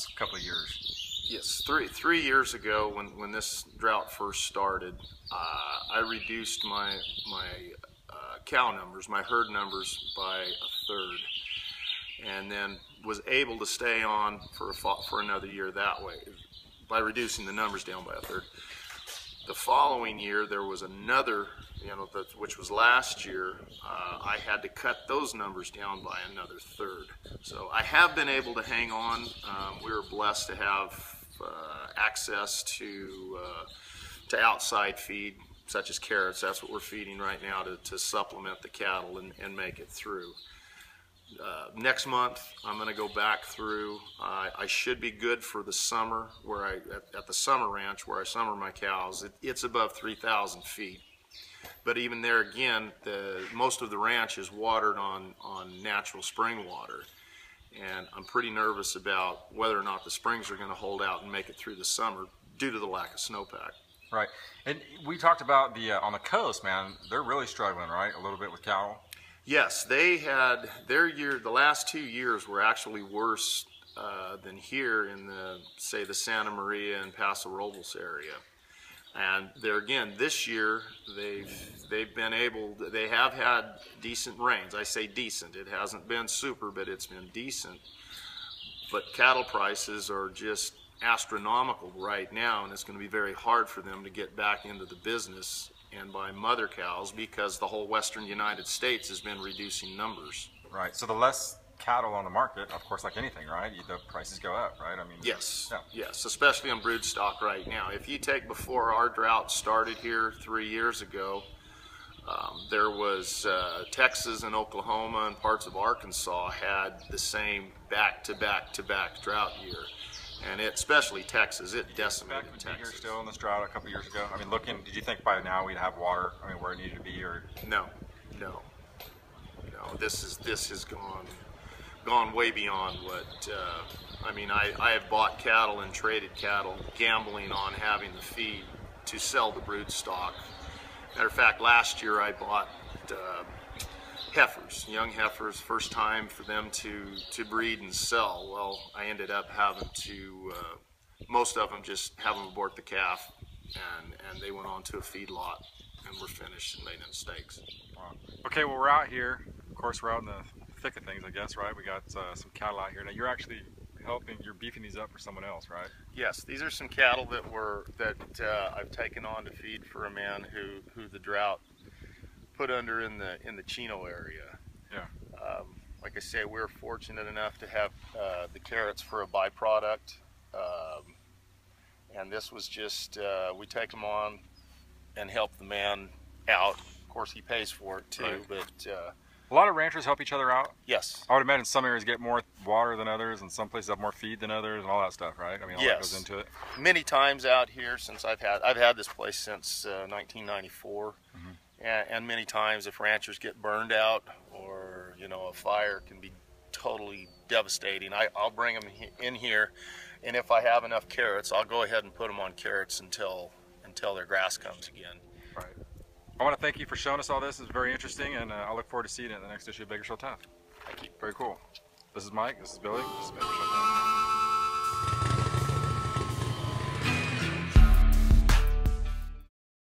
last couple of years? Yes, three years ago when this drought first started, I reduced my cow numbers, my herd numbers by a third, and then was able to stay on for another year that way by reducing the numbers down by a third. The following year there was another, which was last year, I had to cut those numbers down by another third. So I have been able to hang on. We were blessed to have access to outside feed, such as carrots. That's what we're feeding right now to supplement the cattle and make it through. Next month I'm going to go back through. I should be good for the summer, where at the summer ranch where I summer my cows. It's above 3,000 feet. But even there again, most of the ranch is watered on natural spring water. And I'm pretty nervous about whether or not the springs are going to hold out and make it through the summer due to the lack of snowpack. Right. And we talked about on the coast, man, they're really struggling, right? A little bit with cattle. Yes, they had the last 2 years were actually worse than here in the Santa Maria and Paso Robles area. And there again, this year they have had decent rains. I say decent. It hasn't been super, but it's been decent. But cattle prices are just astronomical right now, and it's going to be very hard for them to get back into the business and buy mother cows because the whole western United States has been reducing numbers. Right. So the less cattle on the market, of course, like anything, right? The prices go up, right? I mean, yes, yeah. Yes, especially on brood stock right now. If you take before our drought started here 3 years ago, there was Texas and Oklahoma and parts of Arkansas had the same back-to-back drought year. And especially Texas, it decimated Texas. Here still in this drought a couple years ago. I mean, did you think by now we'd have water? I mean, where it needed to be, or no. This has gone way beyond what. I mean, I have bought cattle and traded cattle, gambling on having the feed to sell the brood stock. Matter of fact, last year I bought heifers, young heifers, first time for them to breed and sell. Well, I ended up having to, most of them just have them abort the calf, and they went on to a feedlot and were finished and made mistakes. Wow. Okay, well, we're out here. Of course, we're out in the thick of things, I guess, right? We got some cattle out here. Now, you're actually you're beefing these up for someone else, right? Yes, these are some cattle that I've taken on to feed for a man who the drought put under in the Chino area. Yeah. Like I say, we're fortunate enough to have the carrots for a byproduct, and this was just we take them on and help the man out. Of course, he pays for it too, right. But a lot of ranchers help each other out. yes, I would imagine some areas get more water than others, and some places have more feed than others, and all that stuff, right? I mean, all that goes into it. Many times out here, since I've had this place since 1994. Mm-hmm. And many times if ranchers get burned out, or a fire can be totally devastating, I'll bring them in here, and if I have enough carrots, I'll go ahead and put them on carrots until their grass comes again. Right. I want to thank you for showing us all this. It's very interesting, and I look forward to seeing it in the next issue of Bakersfield Tough. Thank you. Very cool. This is Mike. This is Billy. This is Bakersfield Tough.